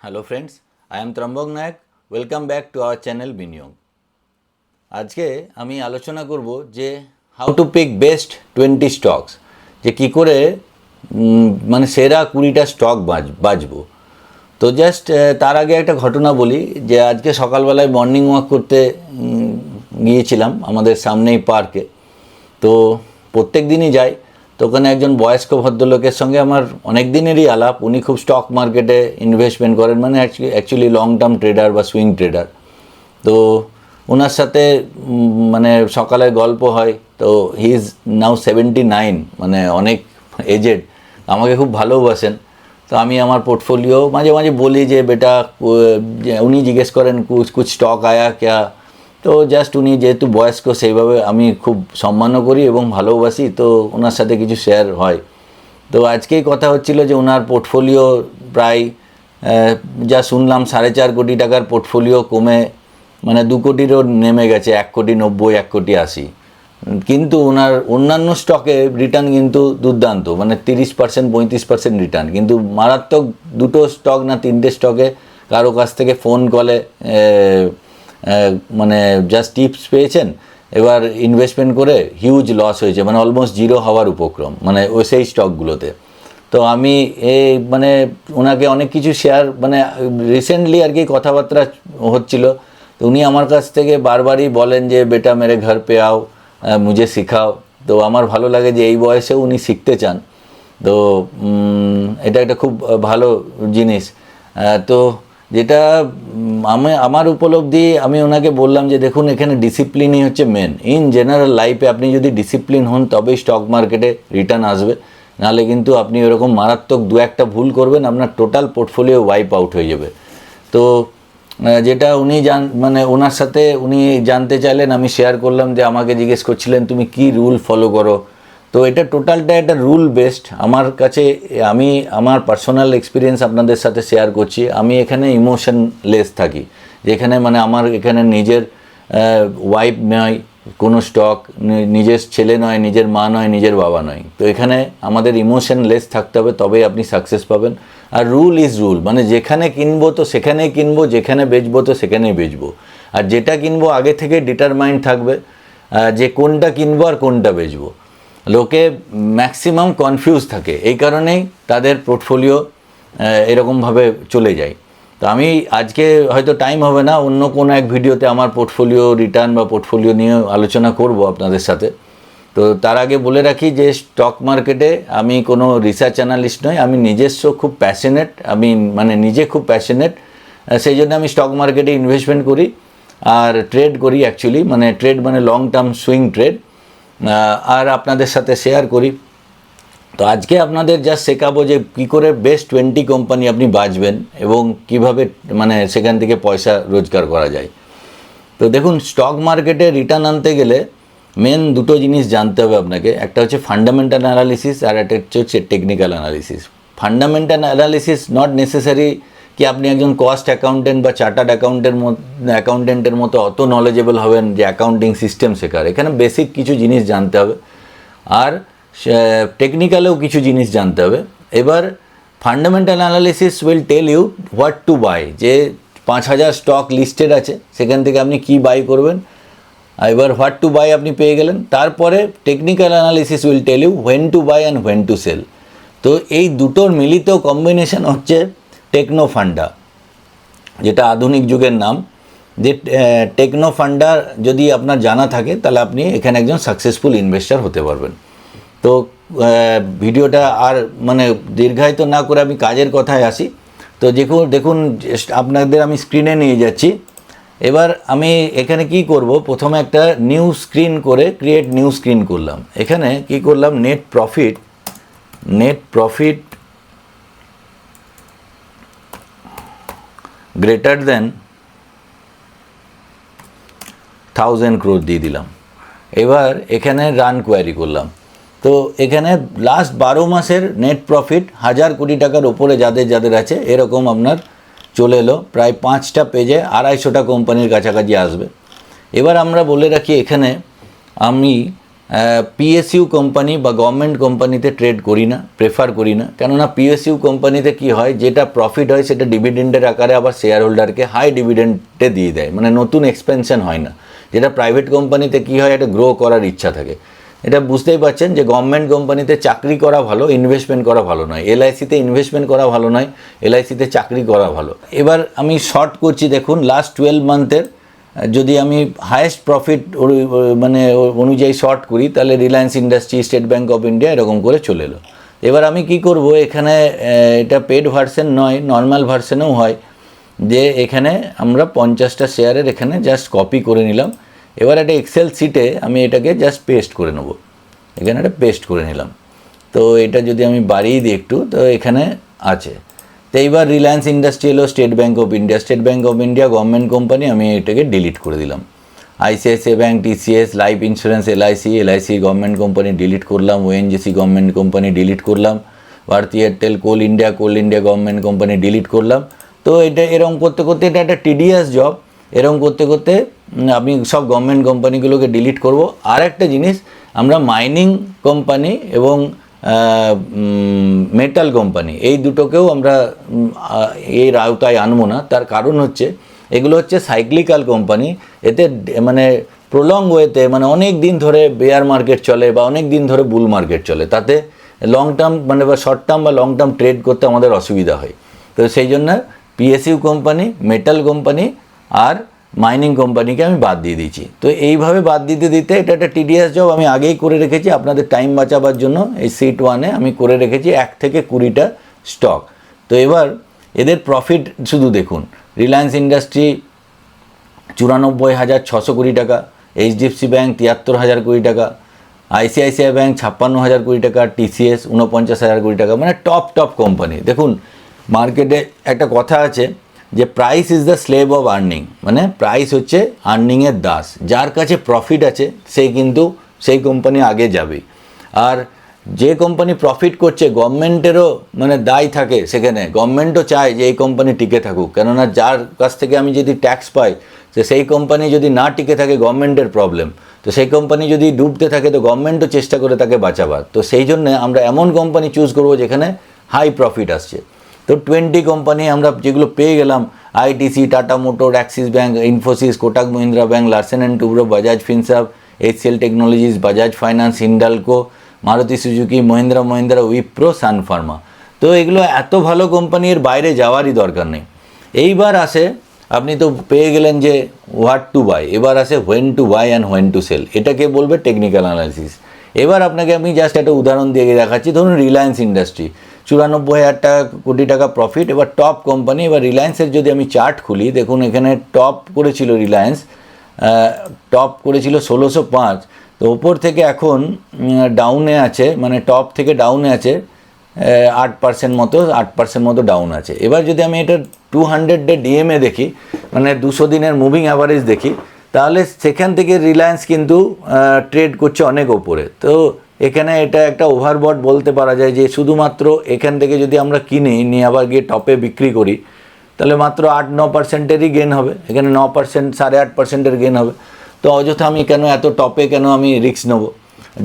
Hello friends, I am Trambak Nayak. Welcome back to our channel Biniyog. আজকে আমি আলোচনা করব যে how to pick best 20 stocks, যে কী করে মানে সেরা 20টা স্টক বাছবো। তো জাস্ট তার আগে একটা ঘটনা বলি যে আজকে সকালবেলায় মর্নিং ওয়াক করতে গিয়েছিলাম আমাদের সামনেই পার্কে। তো প্রত্যেক দিনই যাই, তো ওখানে একজন বয়স্ক ভদ্রলোকের সঙ্গে আমার অনেক দিনেরই আলাপ। উনি খুব স্টক মার্কেটে ইনভেস্টমেন্ট করেন, মানে অ্যাকচুয়ালি লং টার্ম ট্রেডার বা সুইং ট্রেডার। তো ওনার সাথে মানে সকালে গল্প হয়। তো হি ইজ নাও 79, মানে অনেক এজেড। আমাকে খুব ভালোবাসেন। তো আমি আমার পোর্টফোলিও মাঝে মাঝে বলি যে বেটা, উনি জিজ্ঞেস করেন কুছ স্টক আয়া ক্যা। তো জাস্ট উনি যেহেতু বয়স্ক, সেইভাবে আমি খুব সম্মানও করি এবং ভালোবাসি, তো ওনার সাথে কিছু শেয়ার হয়। তো আজকেই কথা হচ্ছিল যে ওনার পোর্টফোলিও প্রায় যা শুনলাম 4.5 কোটি টাকার পোর্টফোলিও কমে মানে 2 কোটিরও নেমে গেছে, 1,90,00,000, 1,80,00,000। কিন্তু ওনার অন্যান্য স্টকে রিটার্ন কিন্তু দুর্দান্ত, মানে 30%, 35% রিটার্ন। কিন্তু মারাত্মক দুটো স্টক না 3টে স্টকে কারো কাছ থেকে ফোন কলে মানে জাস্ট টিপস পেয়েছেন, এবার ইনভেস্টমেন্ট করে হিউজ লস হয়েছে, মানে অলমোস্ট জিরো হওয়ার উপক্রম, মানে ওই সেই স্টকগুলোতে। তো আমি মানে ওনাকে অনেক কিছু শেয়ার, মানে রিসেন্টলি আর কি কথাবার্তা হচ্ছিল। তো উনি আমার কাছ থেকে বারবারই বলেন যে বেটা মেরে ঘর পে আও, মুঝে শিখাও। তো আমার ভালো লাগে যে এই বয়সেও উনি শিখতে চান। তো এটা একটা খুব ভালো জিনিস। তো যেটা আমার উপলব্ধি, আমি ওনাকে বললাম যে দেখুন, এখানে ডিসিপ্লিনই হচ্ছে মেন। ইন জেনারেল লাইফে আপনি যদি ডিসিপ্লিন হন তবেই স্টক মার্কেটে রিটার্ন আসবে, নাহলে কিন্তু আপনি এরকম মারাত্মক দু একটা ভুল করবেন, আপনার টোটাল পোর্টফোলিও ওয়াইপ আউট হয়ে যাবে। তো যেটা উনি মানে ওনার সাথে উনি জানতে চাইলেন, আমি শেয়ার করলাম যে আমাকে জিজ্ঞেস করছিলেন তুমি কি রুল ফলো করো। তো এটা টোটালটা একটা রুল বেসড আমার কাছে। আমি আমার পার্সোনাল এক্সপিরিয়েন্স আপনাদের সাথে শেয়ার করছি। আমি এখানে ইমোশনলেস থাকি, যেখানে মানে আমার এখানে নিজের ওয়াইফ নয় কোনো স্টক, নিজের ছেলে নয়, নিজের মা নয়, নিজের বাবা নয়। তো এখানে আমাদের ইমোশনলেস থাকতে হবে, তবেই আপনি সাকসেস পাবেন। আর রুল ইজ রুল, মানে যেখানে কিনবো তো সেখানেই কিনবো, যেখানে বেচবো তো সেখানেই বেচবো। আর যেটা কিনবো আগে থেকে ডিটারমাইন্ড থাকবে যে কোনটা কিনবো আর কোনটা বেচবো। লোকে ম্যাক্সিমাম কনফিউজ থাকে, এই কারণেই তাদের পোর্টফোলিও এরকমভাবে চলে যায়। তো আমি আজকে হয়তো টাইম হবে না, অন্য কোনো এক ভিডিওতে আমার পোর্টফোলিও রিটার্ন বা পোর্টফোলিও নিয়ে আলোচনা করব আপনাদের সাথে। তো তার আগে বলে রাখি যে স্টক মার্কেটে আমি কোনো রিসার্চ অ্যানালিস্ট নই, আমি নিজস্ব খুব প্যাশনেট, আমি মানে নিজে খুব প্যাশনেট। সেই জন্য আমি স্টক মার্কেটে ইনভেস্টমেন্ট করি আর ট্রেড করি। অ্যাকচুয়ালি মানে ট্রেড মানে লং টার্ম সুইং ট্রেড, আর আপনাদের সাথে শেয়ার করি। তো আজকে আপনাদের জাস্ট শেখাবো যে কী করে বেস্ট 20 কোম্পানি আপনি বাছবেন এবং কিভাবে মানে সেখান থেকে পয়সা রোজগার করা যায়। তো দেখুন, স্টক মার্কেটে রিটার্ন আনতে গেলে মেন দুটো জিনিস জানতে হবে আপনাকে। একটা হচ্ছে ফান্ডামেন্টাল অ্যানালিসিস, আর একটা হচ্ছে technical analysis. Fundamental analysis not necessary কি আপনি একজন কস্ট অ্যাকাউন্টেন্ট বা চার্টার্ড অ্যাকাউন্টেন্টের মতো অত নলেজেবল হবেন যে অ্যাকাউন্টিং সিস্টেম শেখার। এখানে বেসিক কিছু জিনিস জানতে হবে, আর টেকনিক্যালেও কিছু জিনিস জানতে হবে। এবার fundamental analysis will tell you what to buy, যে 5,000 স্টক লিস্টেড আছে, সেখান থেকে আপনি কি বাই করবেন। এবার হোয়াট টু বাই আপনি পেয়ে গেলেন। তারপরে technical analysis will tell you when to buy and when to sell. তো এই দুটোর মিলিত কম্বিনেশন হচ্ছে টেকনো ফান্ডা, যেটা আধুনিক যুগের নাম। যে টেকনো ফান্ডা যদি আপনার জানা থাকে, তাহলে আপনি এখানে একজন সাকসেসফুল ইনভেস্টর হতে পারবেন। তো ভিডিওটা আর মানে দীর্ঘায়িত না করে আমি কাজের কথায় আসি। তো দেখুন আপনাদের আমি স্ক্রিনে নিয়ে যাচ্ছি। এবার আমি এখানে কি করব, প্রথমে একটা নিউ স্ক্রিন করে ক্রিয়েট নিউ স্ক্রিন করলাম। এখানে কি করলাম, net profit greater than 1000 crore দিয়ে দিলাম। এবার এখানে রান কোয়ারি করলাম। তো এখানে লাস্ট 12 মাসের নেট প্রফিট 1000 কোটি টাকার ওপরে যাদের যাদের আছে, এরকম আপনার চলে এলো। প্রায় 5টা পেজে 250টা কোম্পানির কাছাকাছি আসবে। এবার আমরা বলে রাখি, এখানে আমি পিএসইউ কোম্পানি বা গভর্নমেন্ট কোম্পানিতে ট্রেড করি না, প্রেফার করি না। কেননা পিএসইউ কোম্পানিতে কি হয়, যেটা প্রফিট হয় সেটা ডিভিডেন্ডের আকারে আবার শেয়ার হোল্ডারকে হাই ডিভিডেন্ডে দিয়ে দেয়, মানে নতুন এক্সপেনশন হয় না। যেটা প্রাইভেট কোম্পানিতে কি হয়, একটা গ্রো করার ইচ্ছা থাকে। এটা বুঝতেই পারছেন যে গভর্নমেন্ট কোম্পানিতে চাকরি করা ভালো, ইনভেস্টমেন্ট করা ভালো নয়। এলআইসিতে ইনভেস্টমেন্ট করা ভালো নয়, এলআইসিতে চাকরি করা ভালো। এবার আমি শর্ট করছি, দেখুন লাস্ট 12 মান্থের যদি আমি হায়েস্ট প্রফিট মানে অনুযায়ী শর্ট করি, তাহলে Reliance industry, state bank of India এরকম করে চলে এলো। এবার আমি কি করব, এখানে এটা পেড ভার্সন নয়, নর্মাল ভার্সনেও হয়, যে এখানে আমরা 50টা শেয়ারের এখানে জাস্ট কপি করে নিলাম। এবার একটা এক্সেল শিটে আমি এটাকে জাস্ট পেস্ট করে নেব, এখানে একটা পেস্ট করে নিলাম। তো এটা যদি আমি বাড়িয়ে দিই একটু, তো এখানে আছে। তো এইবার রিলায়েন্স ইন্ডাস্ট্রি এলো, state bank of India, state bank of India government company, আমি এটাকে ডিলিট করে দিলাম। ICICI bank, TCS, life insurance, LIC government company delete করলাম, ওএনজিসি গভর্নমেন্ট কোম্পানি ডিলিট করলাম, ভারতী এয়ারটেল, কোল ইন্ডিয়া গভর্নমেন্ট কোম্পানি ডিলিট করলাম। তো এটা এরকম করতে করতে এটা একটা টিডিয়াস জব। এরকম করতে করতে আমি সব গভর্নমেন্ট কোম্পানিগুলোকে ডিলিট করব। আর একটা জিনিস, আমরা মাইনিং কোম্পানি এবং মেটাল কোম্পানি এই দুটোকেও আমরা এর আওতায় আনবো না। তার কারণ হচ্ছে এগুলো হচ্ছে সাইক্লিক্যাল কোম্পানি, এতে মানে প্রলং ওয়েতে, মানে অনেক দিন ধরে বেয়ার মার্কেট চলে বা অনেক দিন ধরে বুল মার্কেট চলে, তাতে লং টার্ম মানে বা শর্ট টার্ম বা লং টার্ম ট্রেড করতে আমাদের অসুবিধা হয়। তো সেই জন্য পিএসইউ কোম্পানি, মেটাল কোম্পানি আর মাইনিং কোম্পানিকে আমি বাদ দিয়ে দিয়েছি। তো এইভাবে বাদ দিতে দিতে এটা একটা টিডিএস জব আমি আগেই করে রেখেছি আপনাদের টাইম বাঁচাবার জন্য। এই সিট 1-এ আমি করে রেখেছি 1 থেকে 20টা স্টক। তো এবার এদের প্রফিট শুধু দেখুন, রিলায়েন্স ইন্ডাস্ট্রি 94,600 কোটি টাকা, এইচডিএফসি ব্যাঙ্ক 73,000 কোটি টাকা, আইসিআইসিআই ব্যাঙ্ক 56,000 কোটি টাকা, টিসিএস 49,000 কোটি টাকা, মানে টপ কোম্পানি। দেখুন মার্কেটে একটা কথা আছে যে price is the slave of earning, মানে প্রাইস হচ্ছে আর্নিংয়ের দাস। যার কাছে প্রফিট আছে সে কিন্তু সেই কোম্পানি আগে যাবে। আর যে কোম্পানি প্রফিট করছে গভর্নমেন্টেরও মানে দায় থাকে, সেখানে গভর্নমেন্টও চায় যে এই কোম্পানি টিকে থাকুক। কেননা যার কাছ থেকে আমি যদি ট্যাক্স পাই, সেই কোম্পানি যদি না টিকে থাকে গভর্নমেন্টের প্রবলেম। তো সেই কোম্পানি যদি ডুবতে থাকে তো গভর্নমেন্টও চেষ্টা করে তাকে বাঁচাবার। তো সেই জন্য আমরা এমন কোম্পানি চুজ করবো যেখানে হাই প্রফিট আসছে। তো 20 কোম্পানি আমরা যেগুলো পেয়ে গেলাম, ITC, Tata Motor, Axis Bank, Infosys, Kotak Mahindra Bank, Larsen and Toubro, Bajaj Finserv, HCL Technologies, Bajaj Finance, Hindalco, Maruti Suzuki, Mahindra, Wipro, Sun Pharma. তো এগুলো এত ভালো কোম্পানির বাইরে যাওয়ারই দরকার নেই। এইবার আসে, আপনি তো পেয়ে গেলেন যে হোয়াট টু বাই, এবার আসে when to buy and when to sell. এটাকে বলবে টেকনিক্যাল অ্যানালিসিস। এবার আপনাকে আমি জাস্ট একটা উদাহরণ দিয়ে দেখাচ্ছি। ধরুন রিলায়েন্স ইন্ডাস্ট্রি 94,000 কোটি টাকা প্রফিট, এবার টপ কোম্পানি। এবার রিলায়েন্সের যদি আমি চার্ট খুলি, দেখুন এখানে টপ করেছিল রিলায়েন্স, টপ করেছিল 1605। তো ওপর থেকে এখন ডাউনে আছে, মানে টপ থেকে ডাউনে আছে 8% মতো ডাউন আছে। এবার যদি আমি এটা 200-ডে ডিএমএ দেখি, মানে 200 দিনের মুভিং অ্যাভারেজ দেখি, তাহলে সেখান থেকে রিলায়েন্স কিন্তু ট্রেড করছে অনেক ওপরে। তো এখানে এটা একটা ওভারবট বলতে পারা যায়, যে শুধুমাত্র এখান থেকে যদি আমরা কিনি, নিয়ে আবার গিয়ে টপে বিক্রি করি, তাহলে মাত্র 8-9%-এরই গেন হবে। এখানে 9%, 8.5%-এর গেন হবে। তো অযথা আমি কেন এত টপে কেন আমি রিস্ক নেবো?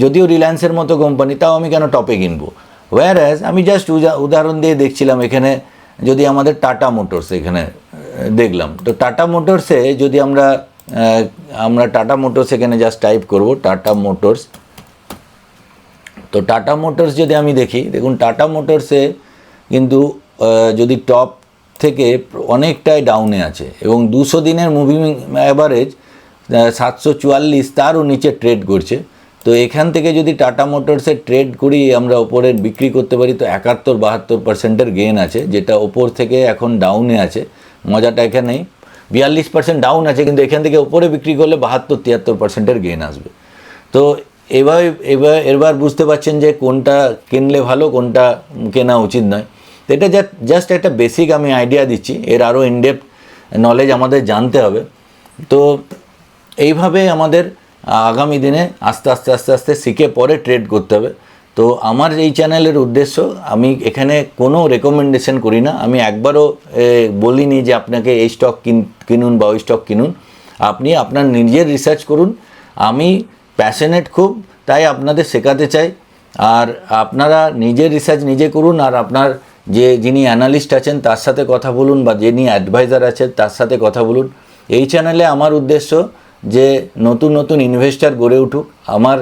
যদিও রিলায়েন্সের মতো কোম্পানি, তাও আমি কেন টপে কিনবো? ওয়্যারএজ আমি জাস্ট উদাহরণ দিয়ে দেখছিলাম, এখানে যদি আমাদের টাটা মোটরস এখানে দেখলাম, তো টাটা মোটরসে যদি আমরা টাটা মোটরস এখানে জাস্ট টাইপ করব টাটা মোটরস। তো টাটা মোটরস যদি আমি দেখি, দেখুন টাটা মোটরসে কিন্তু যদি টপ থেকে অনেকটাই ডাউনে আছে, এবং 200 দিনের মুভিং অ্যাভারেজ 744, তারও নিচে ট্রেড করছে। তো এখান থেকে যদি টাটা মোটরসে ট্রেড করি, আমরা ওপরে বিক্রি করতে পারি, তো 71-72%-এর গেন আছে, যেটা ওপর থেকে এখন ডাউনে আছে। মজাটা এখানেই 42% ডাউন আছে, কিন্তু এখান থেকে ওপরে বিক্রি করলে 72-73%-এর গেন আসবে। তো এবার বুঝতে পারছেন যে কোনটা কিনলে ভালো, কোনটা কেনা উচিত নয়। তো এটা জাস্ট একটা বেসিক আমি আইডিয়া দিচ্ছি, এর আরও ইনডেপথ নলেজ আমাদের জানতে হবে। তো এইভাবে আমাদের আগামী দিনে আস্তে আস্তে শিখে পরে ট্রেড করতে হবে। তো আমার এই চ্যানেলের উদ্দেশ্য, আমি এখানে কোনো রেকমেন্ডেশন করি না। আমি একবারও বলিনি যে আপনাকে এই স্টক কিনুন বা ওই স্টক কিনুন। আপনি আপনার নিজের রিসার্চ করুন। আমি প্যাশনেট খুব, তাই আপনাদের শেখাতে চাই। আর আপনারা নিজের রিসার্চ নিজে করুন, আর আপনার যিনি অ্যানালিস্ট আছেন তার সাথে কথা বলুন, বা যিনি অ্যাডভাইজার আছেন তার সাথে কথা বলুন। এই চ্যানেলে আমার উদ্দেশ্য যে নতুন নতুন ইনভেস্টর গড়ে উঠুক। আমার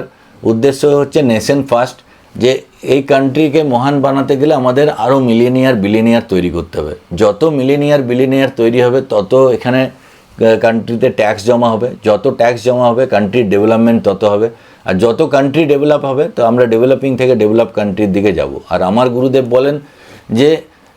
উদ্দেশ্য হচ্ছে নেশন ফার্স্ট, যে এই কান্ট্রিকে মহান বানাতে গেলে আমাদের আরও মিলিয়নিয়ার বিলিয়নিয়ার তৈরি করতে হবে। যত মিলিয়নিয়ার বিলিয়নিয়ার তৈরি হবে তত এখানে কান্ট্রিতে ট্যাক্স জমা হবে, যত ট্যাক্স জমা হবে কান্ট্রির ডেভেলপমেন্ট তত হবে, আর যত কান্ট্রি ডেভেলপ হবে তো আমরা ডেভেলপিং থেকে ডেভেলপ কান্ট্রির দিকে যাব। আর আমার গুরুদেব বলেন যে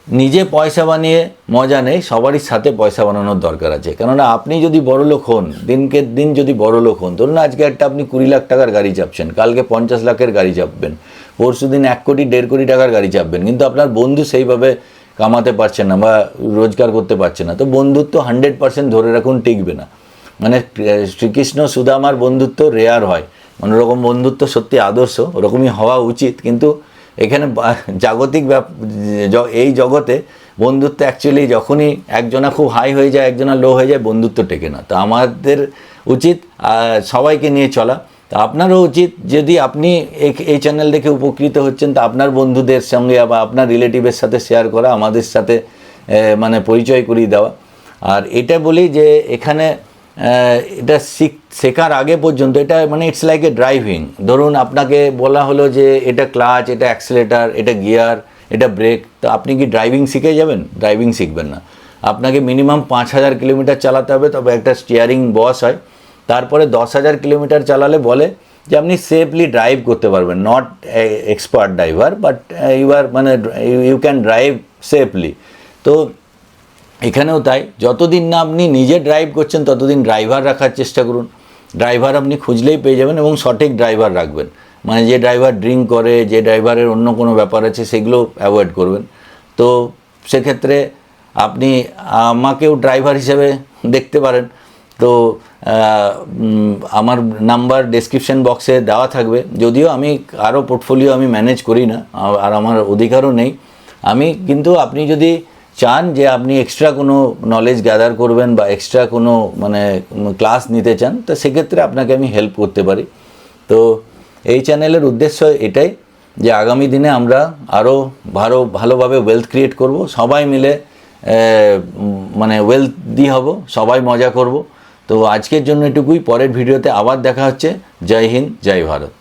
নিজে পয়সা বানিয়ে মজা নেই, সবারই সাথে পয়সা বানানোর দরকার আছে। কেননা আপনি যদি বড়লোক হন, দিনকে দিন যদি বড়লোক হন, ধরুন আজকে আপনি 20 লাখ টাকার গাড়ি চাপছেন, কালকে 50 লাখের গাড়ি চাপবেন, পরশু দিন 1 কোটি 1.5 কোটি টাকার গাড়ি চাপবেন, কিন্তু আপনার বন্ধু সেইভাবে কামাতে পারছে না বা রোজগার করতে পারছে না, তো বন্ধুত্ব 100% ধরে রাখুন টিকবে না। মানে শ্রীকৃষ্ণ সুদামার বন্ধুত্ব রেয়ার হয়, মানে ওরকম বন্ধুত্ব সত্যি আদর্শ, ওরকমই হওয়া উচিত। কিন্তু এখানে জাগতিক এই জগতে বন্ধুত্ব অ্যাকচুয়ালি যখনই একজনা খুব হাই হয়ে যায়, একজনা লো হয়ে যায়, বন্ধুত্ব টেকে না। তো আমাদের উচিত সবাইকে নিয়ে চলা। তা আপনারও উচিত, যদি আপনি এই চ্যানেল দেখে উপকৃত হচ্ছেন, তা আপনার বন্ধুদের সঙ্গে বা আপনার রিলেটিভের সাথে শেয়ার করা, আমাদের সাথে মানে পরিচয় করিয়ে দেওয়া। আর এটা বলি যে এখানে এটা শেখার আগে পর্যন্ত এটা মানে ইটস লাইক এ ড্রাইভিং। ধরুন আপনাকে বলা হলো যে এটা ক্লাচ, এটা অ্যাক্সিলেটার, এটা গিয়ার, এটা ব্রেক, তো আপনি কি ড্রাইভিং শিখে যাবেন? ড্রাইভিং শিখবেন না। আপনাকে মিনিমাম 5000 কিলোমিটার চালাতে হবে, তবে একটা স্টিয়ারিং বস হয়। তারপরে 10,000 কিলোমিটার চালালে বলে যে আপনি সেফলি ড্রাইভ করতে পারবেন, নট এক্সপার্ট ড্রাইভার, বাট মানে ইউ ক্যান ড্রাইভ সেফলি। তো এখানেও তাই, যতদিন না আপনি নিজে ড্রাইভ করছেন ততদিন ড্রাইভার রাখার চেষ্টা করুন। ড্রাইভার আপনি খুঁজলেই পেয়ে যাবেন, এবং সঠিক ড্রাইভার রাখবেন। মানে যে ড্রাইভার ড্রিঙ্ক করে, যে ড্রাইভারের অন্য কোনো ব্যাপার আছে, সেগুলো অ্যাভয়েড করবেন। তো সেক্ষেত্রে আপনি আমাকেও ড্রাইভার হিসেবে দেখতে পারেন। তো আমার নাম্বার ডেসক্রিপশন বক্সে দেওয়া থাকবে। যদিও আমি আরও পোর্টফোলিও আমি ম্যানেজ করি না, আর আমার অধিকারও নেই। কিন্তু আপনি যদি চান যে আপনি এক্সট্রা কোনো নলেজ গ্যাদার করবেন বা এক্সট্রা কোনো মানে ক্লাস নিতে চান, তো সেক্ষেত্রে আপনাকে আমি হেল্প করতে পারি। তো এই চ্যানেলের উদ্দেশ্য এটাই যে আগামী দিনে আমরা আরও ভালোভাবে ওয়েলথ ক্রিয়েট করব, সবাই মিলে মানে ওয়েলথি হব, সবাই মজা করব। তো আজকের জন্য এটুকুই, পরের ভিডিওতে আবার দেখা হচ্ছে। জয় হিন্দ, জয় ভারত।